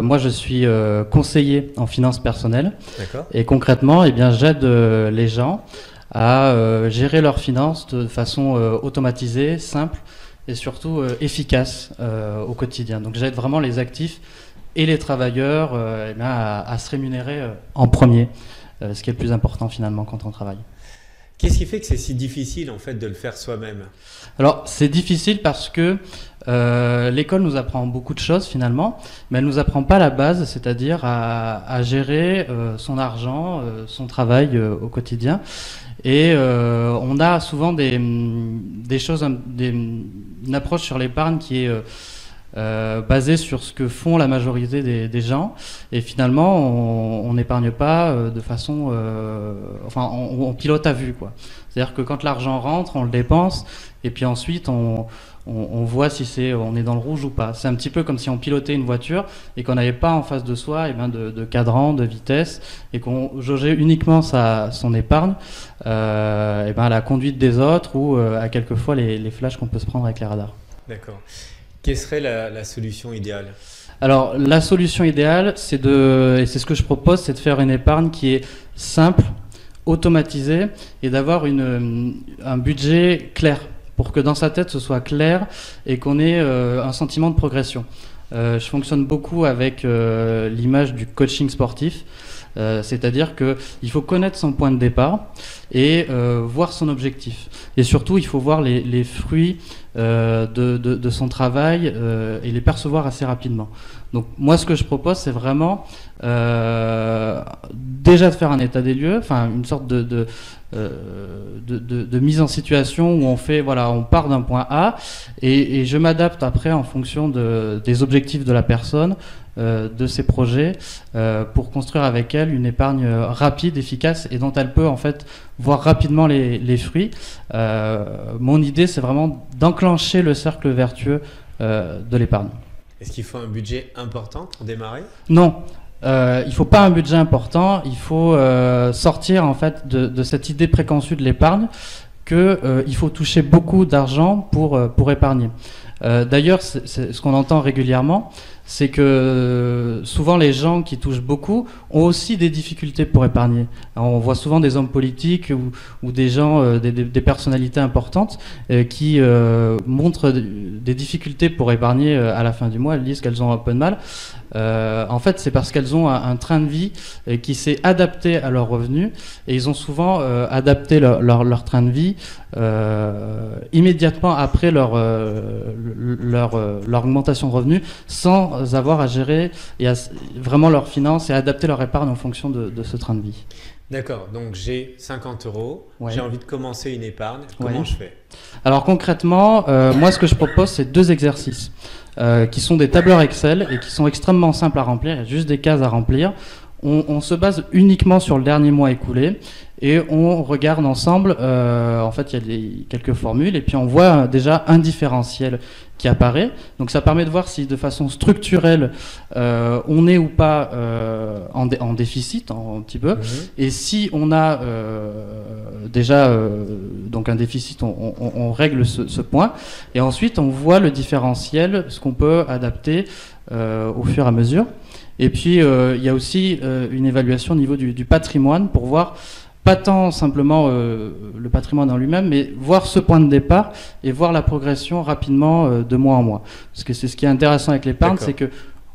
moi je suis conseiller en finances personnelles. D'accord. Et concrètement, eh bien, j'aide les gens à gérer leurs finances de façon automatisée, simple et surtout efficace au quotidien. Donc j'aide vraiment les actifs et les travailleurs eh bien, à se rémunérer en premier, ce qui est le plus important finalement quand on travaille. Qu'est-ce qui fait que c'est si difficile en fait de le faire soi-même? Alors c'est difficile parce que l'école nous apprend beaucoup de choses finalement, mais elle nous apprend pas la base, c'est-à-dire à gérer son argent, son travail au quotidien. Et on a souvent des choses, une approche sur l'épargne qui est basée sur ce que font la majorité des gens. Et finalement, on n'épargne pas de façon... enfin, on pilote à vue, quoi. C'est-à-dire que quand l'argent rentre, on le dépense, et puis ensuite, on voit si on est dans le rouge ou pas. C'est un petit peu comme si on pilotait une voiture et qu'on n'avait pas en face de soi de cadran, de vitesse, et qu'on jaugeait uniquement son épargne à la conduite des autres ou à quelquefois les flashs qu'on peut se prendre avec les radars. D'accord. Quelle serait la solution idéale? Alors la solution idéale, et c'est ce que je propose, c'est de faire une épargne qui est simple, automatisée et d'avoir un budget clair, pour que dans sa tête ce soit clair et qu'on ait un sentiment de progression. Je fonctionne beaucoup avec l'image du coaching sportif, c'est-à-dire qu'il faut connaître son point de départ et voir son objectif. Et surtout, il faut voir les fruits de son travail et les percevoir assez rapidement. Donc moi, ce que je propose, c'est vraiment déjà de faire un état des lieux, enfin une sorte de mise en situation où on part d'un point A et je m'adapte après en fonction des objectifs de la personne, de ses projets, pour construire avec elle une épargne rapide, efficace et dont elle peut en fait voir rapidement les fruits. Mon idée, c'est vraiment d'enclencher le cercle vertueux de l'épargne. Est-ce qu'il faut un budget important pour démarrer? Non. Il faut pas un budget important, il faut sortir en fait de cette idée préconçue de l'épargne qu'il faut toucher beaucoup d'argent pour épargner. D'ailleurs, c'est ce qu'on entend régulièrement, c'est que souvent les gens qui touchent beaucoup ont aussi des difficultés pour épargner. Alors, on voit souvent des hommes politiques ou des gens, des personnalités importantes qui montrent des difficultés pour épargner à la fin du mois. Elles disent qu'elles ont un peu de mal. En fait, c'est parce qu'elles ont un train de vie qui s'est adapté à leurs revenus et ils ont souvent adapté leur train de vie immédiatement après leur augmentation de revenus sans avoir à gérer vraiment leurs finances et adapter leur épargne en fonction de ce train de vie. D'accord, donc j'ai 50 €, Ouais. j'ai envie de commencer une épargne, comment Ouais. je fais? Alors concrètement, moi ce que je propose, c'est 2 exercices qui sont des tableurs Excel et qui sont extrêmement simples à remplir. Il y a juste des cases à remplir. On se base uniquement sur le dernier mois écoulé et on regarde ensemble, en fait il y a quelques formules et puis on voit déjà un différentiel qui apparaît. Donc ça permet de voir si de façon structurelle on est ou pas en déficit un petit peu. Et si on a déjà donc un déficit, on règle ce point et ensuite on voit le différentiel, ce qu'on peut adapter au fur et à mesure. Et puis il y a aussi une évaluation au niveau du patrimoine pour voir pas tant simplement le patrimoine en lui-même, mais voir ce point de départ et voir la progression rapidement de mois en mois. Parce que c'est ce qui est intéressant avec l'épargne, c'est que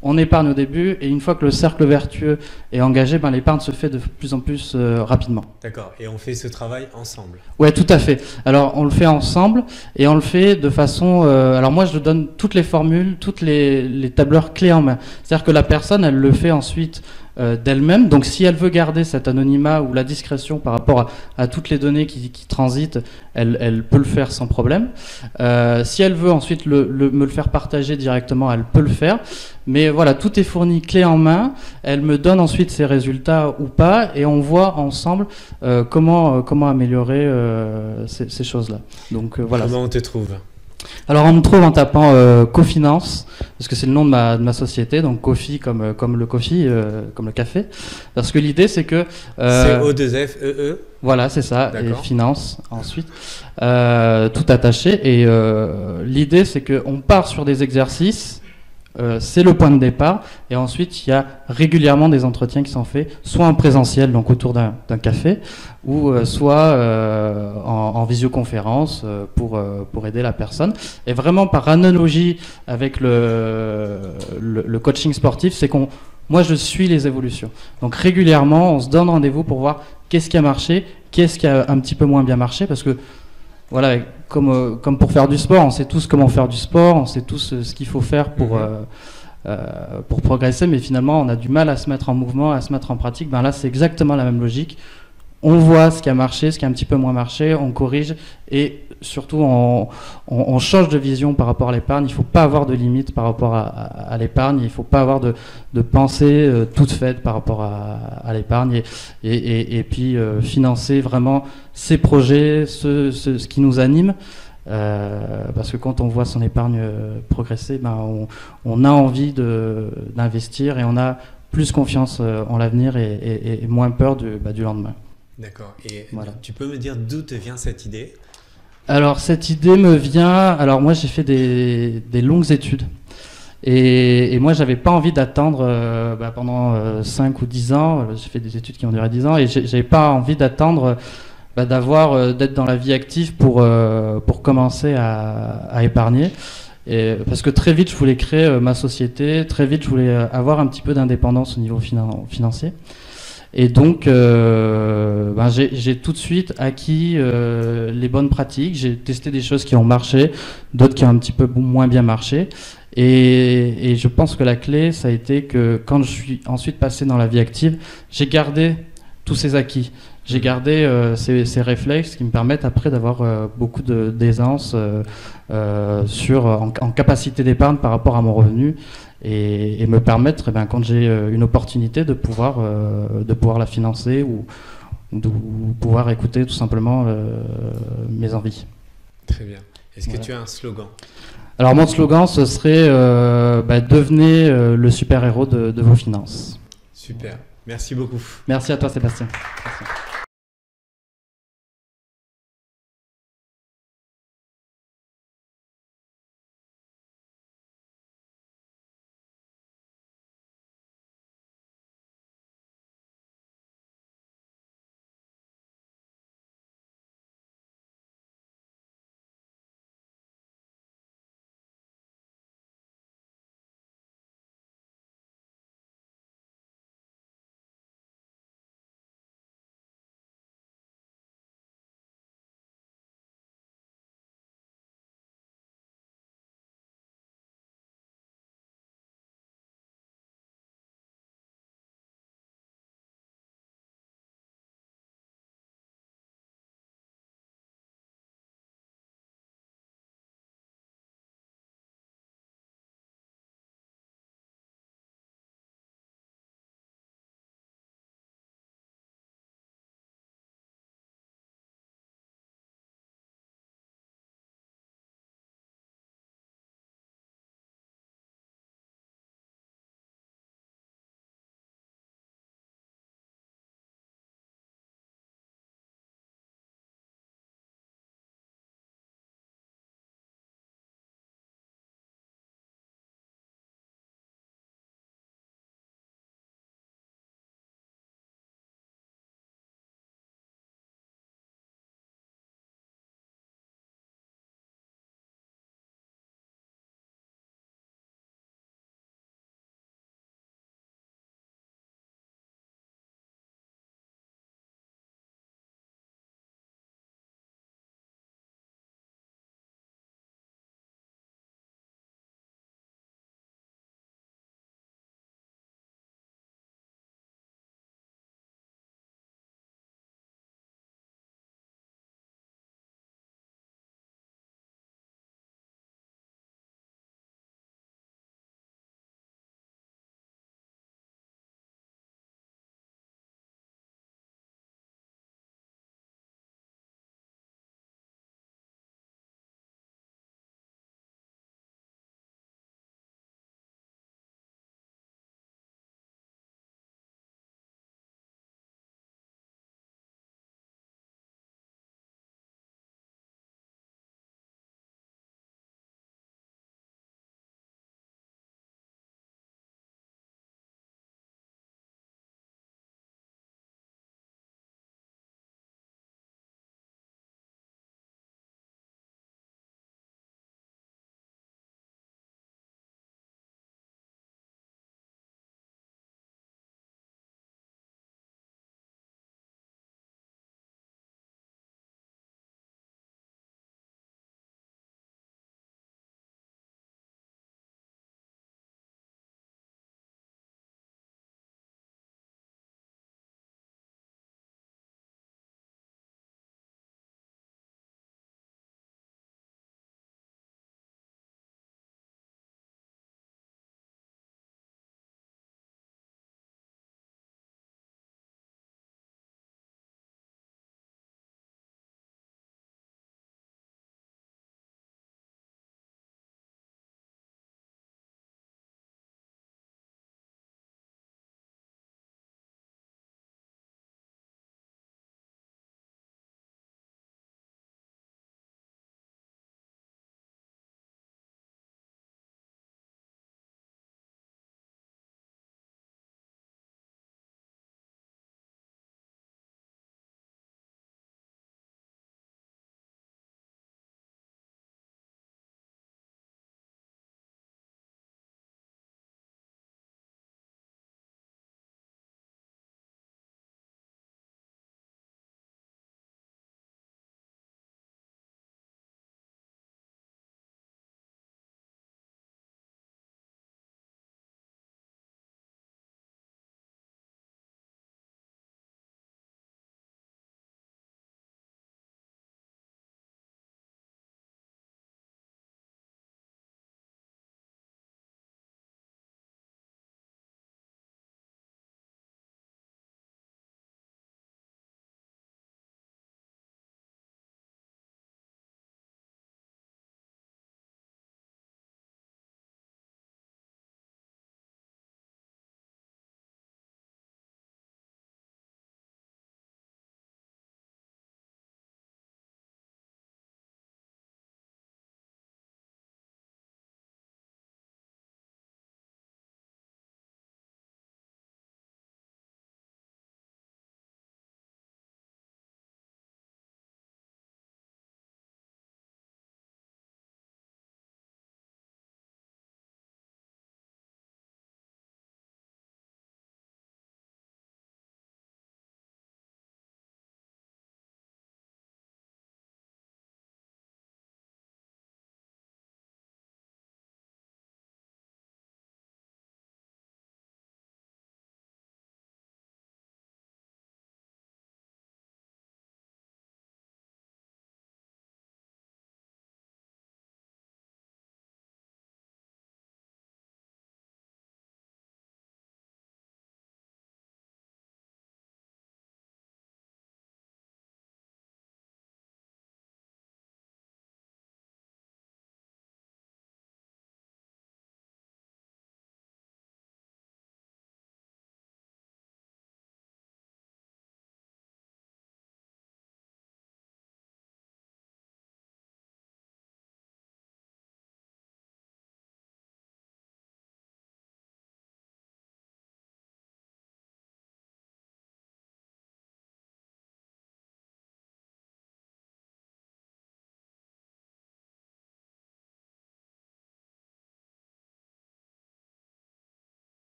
on épargne au début et une fois que le cercle vertueux est engagé, l'épargne se fait de plus en plus rapidement. D'accord, et on fait ce travail ensemble? Ouais, tout à fait. Alors on le fait ensemble et on le fait de façon... alors moi je donne toutes les formules, toutes les tableurs clés en main. C'est-à-dire que la personne, elle le fait ensuite d'elle-même. Donc si elle veut garder cet anonymat ou la discrétion par rapport à toutes les données qui transitent, elle peut le faire sans problème. Si elle veut ensuite me le faire partager directement, elle peut le faire. Mais voilà, tout est fourni clé en main. Elle me donne ensuite ses résultats ou pas et on voit ensemble comment améliorer ces choses-là. Donc voilà. Comment on te trouve? Alors on me trouve en tapant Cofinance, parce que c'est le nom de ma société, donc Cofi comme le coffee, comme le café. Parce que l'idée c'est que... C-O-2-F-E-E. Voilà, c'est ça, et D'accord. finance ensuite, tout attaché. Et l'idée c'est qu'on part sur des exercices C'est le point de départ. Et ensuite, il y a régulièrement des entretiens qui sont faits, soit en présentiel, donc autour d'un café, ou soit en visioconférence pour aider la personne. Et vraiment, par analogie avec le coaching sportif, c'est moi, je suis les évolutions. Donc régulièrement, on se donne rendez-vous pour voir qu'est-ce qui a marché, qu'est-ce qui a un petit peu moins bien marché, parce que voilà, comme pour faire du sport, on sait tous comment faire du sport, on sait tous ce qu'il faut faire pour progresser, mais finalement on a du mal à se mettre en mouvement, à se mettre en pratique. Ben là, c'est exactement la même logique. On voit ce qui a marché, ce qui a un petit peu moins marché, on corrige et surtout on change de vision par rapport à l'épargne. Il ne faut pas avoir de limite par rapport à l'épargne, il ne faut pas avoir de pensée toute faite par rapport à l'épargne et puis financer vraiment ses projets, ce qui nous anime. Parce que quand on voit son épargne progresser, ben on a envie d'investir et on a plus confiance en l'avenir et moins peur du lendemain. D'accord. Et voilà. Tu peux me dire d'où te vient cette idée? Alors cette idée me vient... Alors moi j'ai fait des longues études. Et moi j'avais pas envie d'attendre pendant 5 ou 10 ans. J'ai fait des études qui ont duré 10 ans et j'avais pas envie d'attendre d'être dans la vie active pour commencer à épargner. Parce que très vite je voulais créer ma société, très vite je voulais avoir un petit peu d'indépendance au niveau financier. Et donc, j'ai tout de suite acquis les bonnes pratiques. J'ai testé des choses qui ont marché, d'autres qui ont un petit peu moins bien marché. Et je pense que la clé, ça a été que quand je suis ensuite passé dans la vie active, j'ai gardé tous ces acquis. J'ai gardé ces réflexes qui me permettent après d'avoir beaucoup d'aisance en capacité d'épargne par rapport à mon revenu. Et me permettre, quand j'ai une opportunité, de pouvoir la financer ou de pouvoir écouter tout simplement mes envies. Très bien. Est-ce que tu as un slogan? Alors mon slogan, ce serait devenez le super-héros de vos finances. Super. Merci beaucoup. Merci à toi, Sébastien. Merci.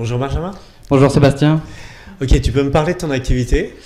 Bonjour Benjamin. Bonjour Sébastien. Ok, tu peux me parler de ton activité?